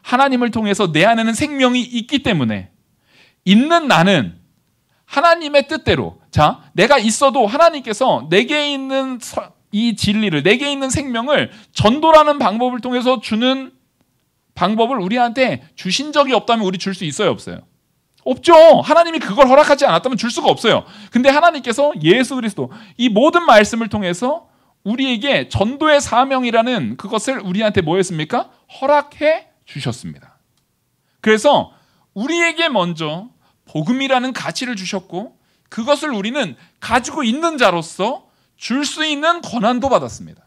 하나님을 통해서 내 안에는 생명이 있기 때문에, 있는 나는 하나님의 뜻대로, 자, 내가 있어도 하나님께서 내게 있는 이 진리를, 내게 있는 생명을 전도라는 방법을 통해서 주는 방법을 우리한테 주신 적이 없다면 우리 줄 수 있어요, 없어요? 없죠. 하나님이 그걸 허락하지 않았다면 줄 수가 없어요. 근데 하나님께서 예수 그리스도, 이 모든 말씀을 통해서 우리에게 전도의 사명이라는 그것을 우리한테 뭐 했습니까? 허락해 주셨습니다. 그래서 우리에게 먼저 복음이라는 가치를 주셨고, 그것을 우리는 가지고 있는 자로서 줄 수 있는 권한도 받았습니다.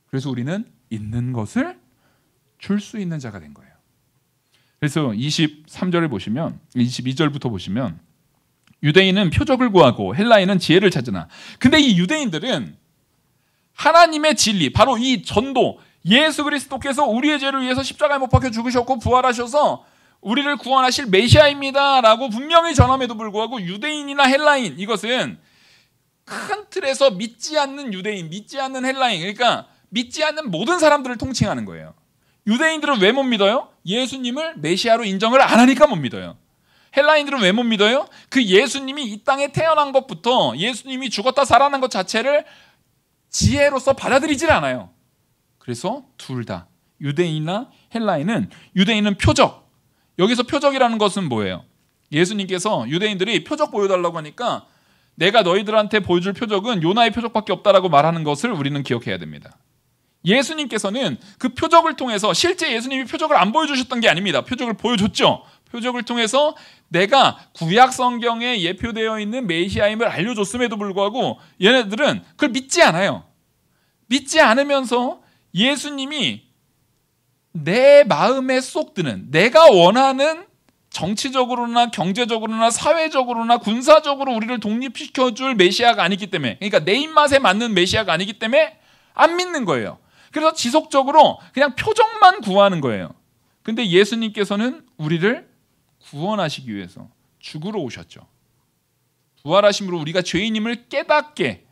그래서 우리는 있는 것을 줄 수 있는 자가 된 거예요. 그래서 23절을 보시면, 22절부터 보시면, 유대인은 표적을 구하고 헬라인은 지혜를 찾으나. 근데 이 유대인들은 하나님의 진리, 바로 이 전도, 예수 그리스도께서 우리의 죄를 위해서 십자가에 못 박혀 죽으셨고 부활하셔서 우리를 구원하실 메시아입니다 라고 분명히 전함에도 불구하고 유대인이나 헬라인, 이것은 큰 틀에서 믿지 않는 유대인, 믿지 않는 헬라인, 그러니까 믿지 않는 모든 사람들을 통칭하는 거예요. 유대인들은 왜 못 믿어요? 예수님을 메시아로 인정을 안 하니까 못 믿어요. 헬라인들은 왜 못 믿어요? 그 예수님이 이 땅에 태어난 것부터 예수님이 죽었다 살아난 것 자체를 지혜로서 받아들이질 않아요. 그래서 둘 다, 유대인이나 헬라인은, 유대인은 표적, 여기서 표적이라는 것은 뭐예요? 예수님께서 유대인들이 표적 보여달라고 하니까 내가 너희들한테 보여줄 표적은 요나의 표적밖에 없다라고 말하는 것을 우리는 기억해야 됩니다. 예수님께서는 그 표적을 통해서, 실제 예수님이 표적을 안 보여주셨던 게 아닙니다. 표적을 보여줬죠. 표적을 통해서 내가 구약 성경에 예표되어 있는 메시아임을 알려줬음에도 불구하고 얘네들은 그걸 믿지 않아요. 믿지 않으면서 예수님이 내 마음에 쏙 드는, 내가 원하는 정치적으로나 경제적으로나 사회적으로나 군사적으로 우리를 독립시켜줄 메시아가 아니기 때문에, 그러니까 내 입맛에 맞는 메시아가 아니기 때문에 안 믿는 거예요. 그래서 지속적으로 그냥 표적만 구하는 거예요. 근데 예수님께서는 우리를 구원하시기 위해서 죽으러 오셨죠. 부활하심으로 우리가 죄인임을 깨닫게,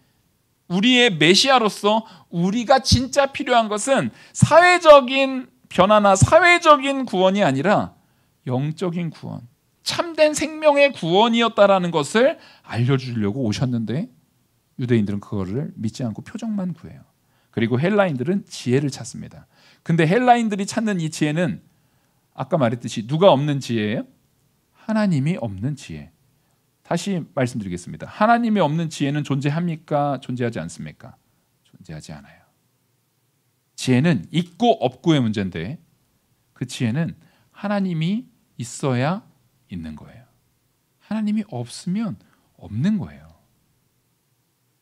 우리의 메시아로서 우리가 진짜 필요한 것은 사회적인 변화나 사회적인 구원이 아니라 영적인 구원, 참된 생명의 구원이었다라는 것을 알려주려고 오셨는데 유대인들은 그거를 믿지 않고 표적만 구해요. 그리고 헬라인들은 지혜를 찾습니다. 근데 헬라인들이 찾는 이 지혜는 아까 말했듯이 누가 없는 지혜예요? 하나님이 없는 지혜. 다시 말씀드리겠습니다. 하나님이 없는 지혜는 존재합니까? 존재하지 않습니까? 존재하지 않아요. 지혜는 있고 없고의 문제인데 그 지혜는 하나님이 있어야 있는 거예요. 하나님이 없으면 없는 거예요.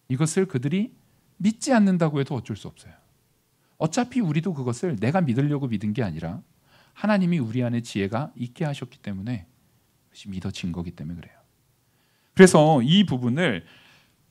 이것을 그들이 믿지 않는다고 해도 어쩔 수 없어요. 어차피 우리도 그것을 내가 믿으려고 믿은 게 아니라 하나님이 우리 안에 지혜가 있게 하셨기 때문에 그것이 믿어진 거기 때문에 그래요. 그래서 이 부분을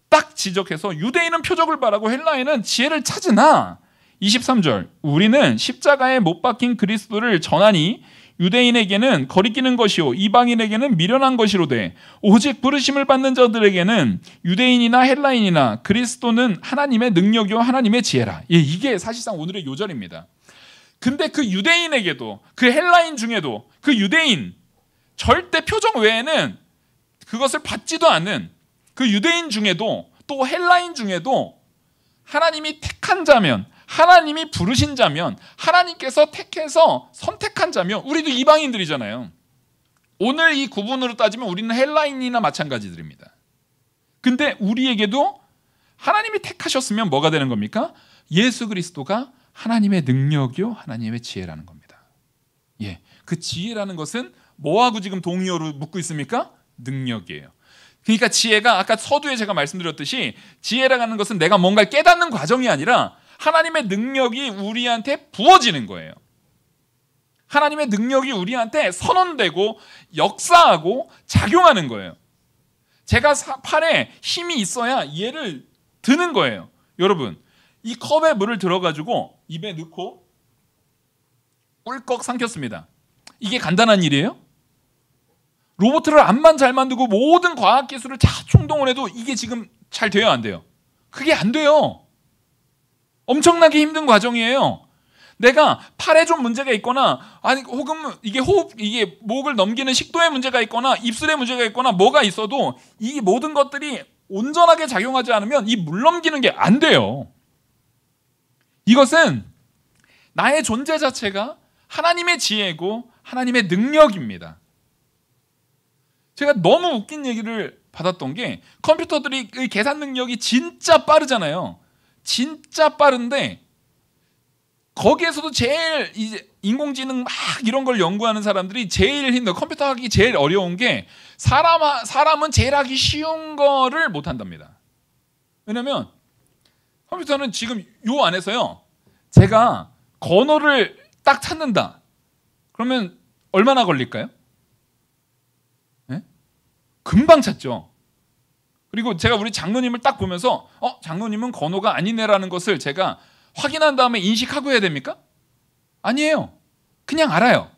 딱 지적해서 유대인은 표적을 바라고 헬라인은 지혜를 찾으나 23절 우리는 십자가에 못 박힌 그리스도를 전하니 유대인에게는 거리끼는 것이요 이방인에게는 미련한 것이로되 오직 부르심을 받는 자들에게는 유대인이나 헬라인이나 그리스도는 하나님의 능력이요 하나님의 지혜라. 예, 이게 사실상 오늘의 요절입니다. 근데 그 유대인에게도 그 헬라인 중에도 그 유대인 절대 표적 외에는 그것을 받지도 않은 그 유대인 중에도 또 헬라인 중에도 하나님이 택한 자면 하나님이 부르신 자면 하나님께서 택해서 선택한 자면 우리도 이방인들이잖아요. 오늘 이 구분으로 따지면 우리는 헬라인이나 마찬가지들입니다. 근데 우리에게도 하나님이 택하셨으면 뭐가 되는 겁니까? 예수 그리스도가 하나님의 능력이요 하나님의 지혜라는 겁니다. 예, 그 지혜라는 것은 뭐하고 지금 동의어로 묶고 있습니까? 능력이에요. 그러니까 지혜가 아까 서두에 제가 말씀드렸듯이 지혜라는 것은 내가 뭔가를 깨닫는 과정이 아니라 하나님의 능력이 우리한테 부어지는 거예요. 하나님의 능력이 우리한테 선언되고 역사하고 작용하는 거예요. 제가 팔에 힘이 있어야 얘를 드는 거예요. 여러분, 이 컵에 물을 들어가지고 입에 넣고 꿀꺽 삼켰습니다. 이게 간단한 일이에요? 로봇을 암만 잘 만들고 모든 과학기술을 다 총동원해도 이게 지금 잘 돼요, 안 돼요? 그게 안 돼요. 엄청나게 힘든 과정이에요. 내가 팔에 좀 문제가 있거나 아니 혹은 이게 이게 목을 넘기는 식도에 문제가 있거나 입술에 문제가 있거나 뭐가 있어도 이 모든 것들이 온전하게 작용하지 않으면 이 물 넘기는 게 안 돼요. 이것은 나의 존재 자체가 하나님의 지혜고 하나님의 능력입니다. 제가 너무 웃긴 얘기를 받았던 게 컴퓨터들이 계산 능력이 진짜 빠르잖아요. 진짜 빠른데 거기에서도 제일 이제 인공지능 막 이런 걸 연구하는 사람들이 제일 힘든 컴퓨터 하기 제일 어려운 게 사람은 제일 하기 쉬운 거를 못 한답니다. 왜냐면 컴퓨터는 지금 요 안에서요. 제가 번호를 딱 찾는다. 그러면 얼마나 걸릴까요? 네? 금방 찾죠. 그리고 제가 우리 장로님을 딱 보면서 장로님은 건호가 아니네라는 것을 제가 확인한 다음에 인식하고 해야 됩니까? 아니에요. 그냥 알아요.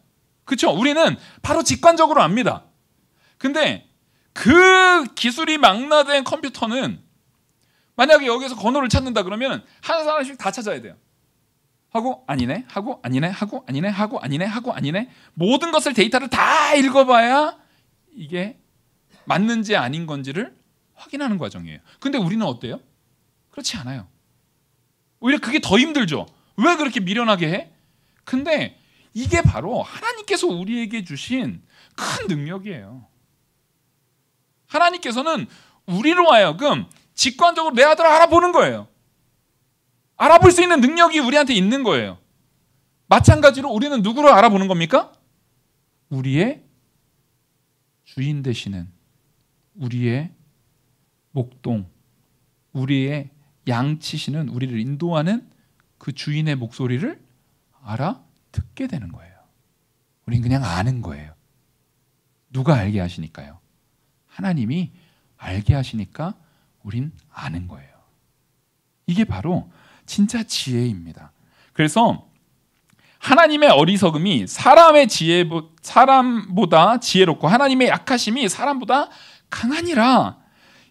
그렇죠? 우리는 바로 직관적으로 압니다. 근데 그 기술이 망라된 컴퓨터는 만약에 여기서 건호를 찾는다 그러면 한 사람씩 다 찾아야 돼요. 하고 아니네, 하고 아니네, 하고 아니네, 하고 아니네, 하고 아니네. 모든 것을 데이터를 다 읽어봐야 이게 맞는지 아닌 건지를 확인하는 과정이에요. 근데 우리는 어때요? 그렇지 않아요. 오히려 그게 더 힘들죠. 왜 그렇게 미련하게 해? 근데 이게 바로 하나님께서 우리에게 주신 큰 능력이에요. 하나님께서는 우리로 하여금 직관적으로 내 아들을 알아보는 거예요. 알아볼 수 있는 능력이 우리한테 있는 거예요. 마찬가지로 우리는 누구를 알아보는 겁니까? 우리의 주인 되시는 우리의 목동, 우리의 양치시는, 우리를 인도하는 그 주인의 목소리를 알아듣게 되는 거예요. 우린 그냥 아는 거예요. 누가 알게 하시니까요? 하나님이 알게 하시니까 우린 아는 거예요. 이게 바로 진짜 지혜입니다. 그래서 하나님의 어리석음이 사람보다 지혜롭고 하나님의 약하심이 사람보다 강하니라.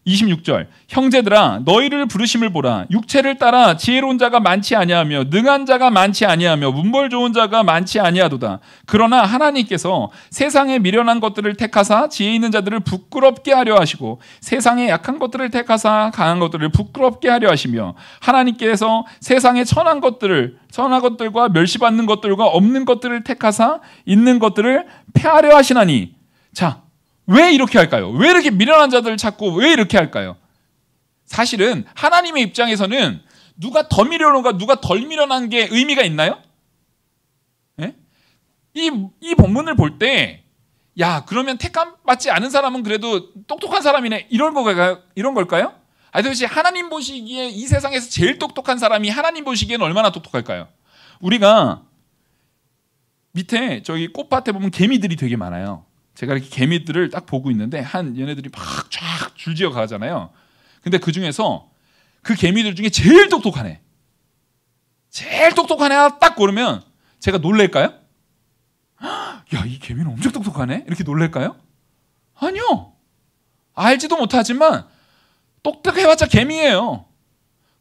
26절, 형제들아 너희를 부르심을 보라. 육체를 따라 지혜로운 자가 많지 아니하며 능한 자가 많지 아니하며 문벌 좋은 자가 많지 아니하도다. 그러나 하나님께서 세상에 미련한 것들을 택하사 지혜 있는 자들을 부끄럽게 하려 하시고 세상에 약한 것들을 택하사 강한 것들을 부끄럽게 하려 하시며 하나님께서 세상에 천한 것들과 멸시받는 것들과 없는 것들을 택하사 있는 것들을 폐하려 하시나니. 자, 왜 이렇게 할까요? 왜 이렇게 미련한 자들을 찾고 왜 이렇게 할까요? 사실은 하나님의 입장에서는 누가 더 미련한가 누가 덜 미련한 게 의미가 있나요? 네? 이 본문을 볼 때 야, 그러면 택함 받지 않은 사람은 그래도 똑똑한 사람이네, 이런 걸까요? 아니, 도대체 하나님 보시기에 이 세상에서 제일 똑똑한 사람이 하나님 보시기에는 얼마나 똑똑할까요? 우리가 밑에 저기 꽃밭에 보면 개미들이 되게 많아요. 제가 이렇게 개미들을 딱 보고 있는데 얘네들이 막 쫙 줄지어 가잖아요. 근데 그 중에서 그 개미들 중에 제일 똑똑한 애 하나 딱 고르면 제가 놀랄까요? 야, 이 개미는 엄청 똑똑하네? 이렇게 놀랄까요? 아니요. 알지도 못하지만 똑똑해봤자 개미예요.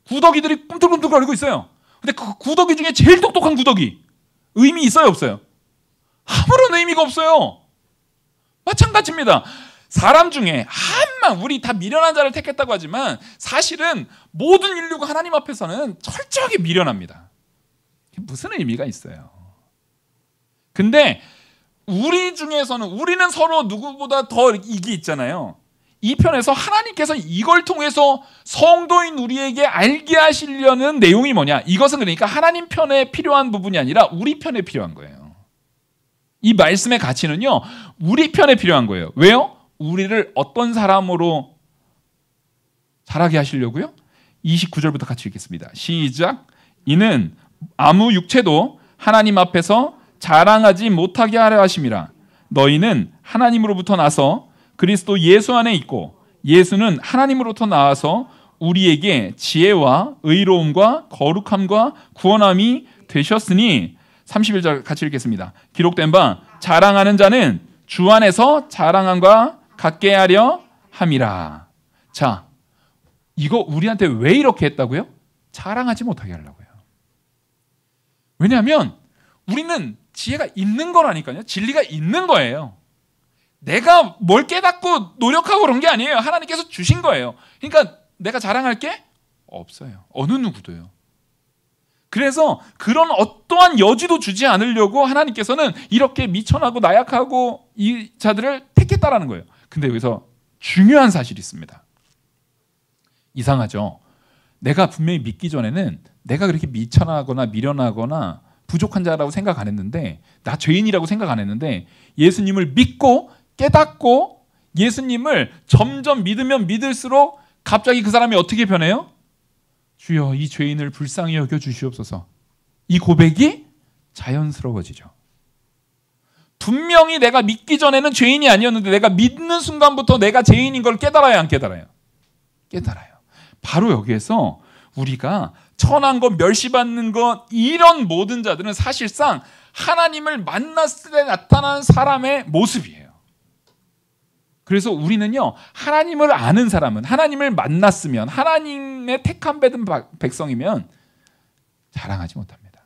구더기들이 꿈틀꿈틀거리고 있어요. 근데 그 구더기 중에 제일 똑똑한 구더기, 의미 있어요, 없어요? 아무런 의미가 없어요. 마찬가지입니다. 사람 중에 한만, 우리 다 미련한 자를 택했다고 하지만 사실은 모든 인류가 하나님 앞에서는 철저하게 미련합니다. 무슨 의미가 있어요? 근데 우리 중에서는 우리는 서로 누구보다 더 이게 있잖아요. 이 편에서 하나님께서 이걸 통해서 성도인 우리에게 알게 하시려는 내용이 뭐냐? 이것은 그러니까 하나님 편에 필요한 부분이 아니라 우리 편에 필요한 거예요. 이 말씀의 가치는요, 우리 편에 필요한 거예요. 왜요? 우리를 어떤 사람으로 자라게 하시려고요? 29절부터 같이 읽겠습니다. 시작. 이는 아무 육체도 하나님 앞에서 자랑하지 못하게 하려 하심이라. 너희는 하나님으로부터 나서 그리스도 예수 안에 있고 예수는 하나님으로부터 나와서 우리에게 지혜와 의로움과 거룩함과 구원함이 되셨으니. 31절 같이 읽겠습니다. 기록된 바 자랑하는 자는 주 안에서 자랑함과 같게 하려 함이라. 자, 이거 우리한테 왜 이렇게 했다고요? 자랑하지 못하게 하려고요. 왜냐하면 우리는 지혜가 있는 거라니까요. 진리가 있는 거예요. 내가 뭘 깨닫고 노력하고 그런 게 아니에요. 하나님께서 주신 거예요. 그러니까 내가 자랑할 게 없어요. 어느 누구도요. 그래서 그런 어떠한 여지도 주지 않으려고 하나님께서는 이렇게 미천하고 나약하고 이 자들을 택했다라는 거예요. 근데 여기서 중요한 사실이 있습니다. 이상하죠? 내가 분명히 믿기 전에는 내가 그렇게 미천하거나 미련하거나 부족한 자라고 생각 안 했는데, 나 죄인이라고 생각 안 했는데, 예수님을 믿고 깨닫고 예수님을 점점 믿으면 믿을수록 갑자기 그 사람이 어떻게 변해요? 주여, 이 죄인을 불쌍히 여겨 주시옵소서. 이 고백이 자연스러워지죠. 분명히 내가 믿기 전에는 죄인이 아니었는데 내가 믿는 순간부터 내가 죄인인 걸 깨달아요, 안 깨달아요? 깨달아요. 바로 여기에서 우리가 천한 것, 멸시받는 것, 이런 모든 자들은 사실상 하나님을 만났을 때 나타나는 사람의 모습이에요. 그래서 우리는요, 하나님을 아는 사람은, 하나님을 만났으면, 하나님의 택함 받은 백성이면 자랑하지 못합니다.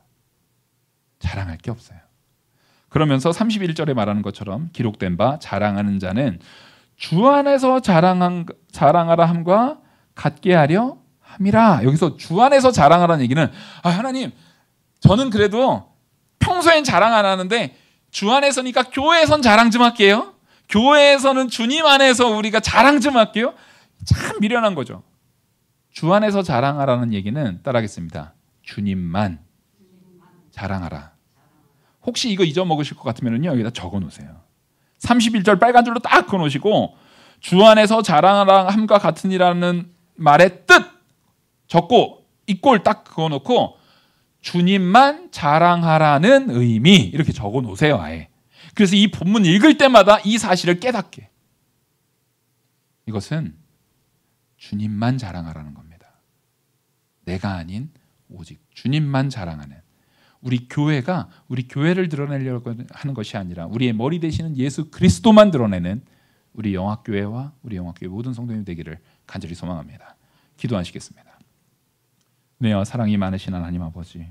자랑할 게 없어요. 그러면서 31절에 말하는 것처럼 기록된 바 자랑하는 자는 주 안에서 자랑하라 함과 같게 하려 함이라. 여기서 주 안에서 자랑하라는 얘기는, 하나님, 저는 그래도 평소엔 자랑 안 하는데 주 안에서니까 교회에선 자랑 좀 할게요. 교회에서는 주님 안에서 우리가 자랑 좀 할게요. 참 미련한 거죠. 주 안에서 자랑하라는 얘기는 따라하겠습니다. 주님만 자랑하라. 혹시 이거 잊어먹으실 것 같으면요, 여기다 적어 놓으세요. 31절 빨간 줄로 딱 그어놓으시고 주 안에서 자랑함과 같으니라는 말의 뜻 적고 이꼴 딱 그어놓고 주님만 자랑하라는 의미 이렇게 적어놓으세요. 아예. 그래서 이 본문 읽을 때마다 이 사실을 깨닫게. 이것은 주님만 자랑하라는 겁니다. 내가 아닌 오직 주님만 자랑하는, 우리 교회가 우리 교회를 드러내려고 하는 것이 아니라 우리의 머리 되시는 예수 그리스도만 드러내는 우리 영학교회와 우리 영학교회 모든 성도님 되기를 간절히 소망합니다. 기도하시겠습니다. 은혜와 사랑이 많으신 하나님 아버지,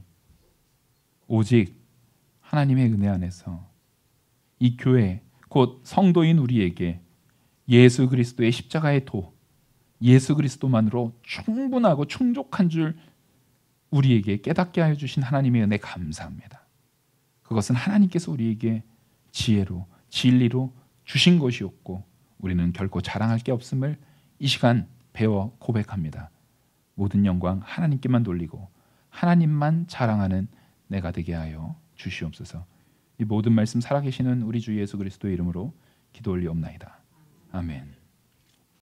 오직 하나님의 은혜 안에서 이 교회 곧 성도인 우리에게 예수 그리스도의 십자가의 도, 예수 그리스도만으로 충분하고 충족한 줄 우리에게 깨닫게 하여 주신 하나님의 은혜 감사합니다. 그것은 하나님께서 우리에게 지혜로 진리로 주신 것이었고 우리는 결코 자랑할 게 없음을 이 시간 배워 고백합니다. 모든 영광 하나님께만 돌리고 하나님만 자랑하는 내가 되게 하여 주시옵소서. 이 모든 말씀 살아계시는 우리 주 예수 그리스도의 이름으로 기도 올리옵나이다. 아멘.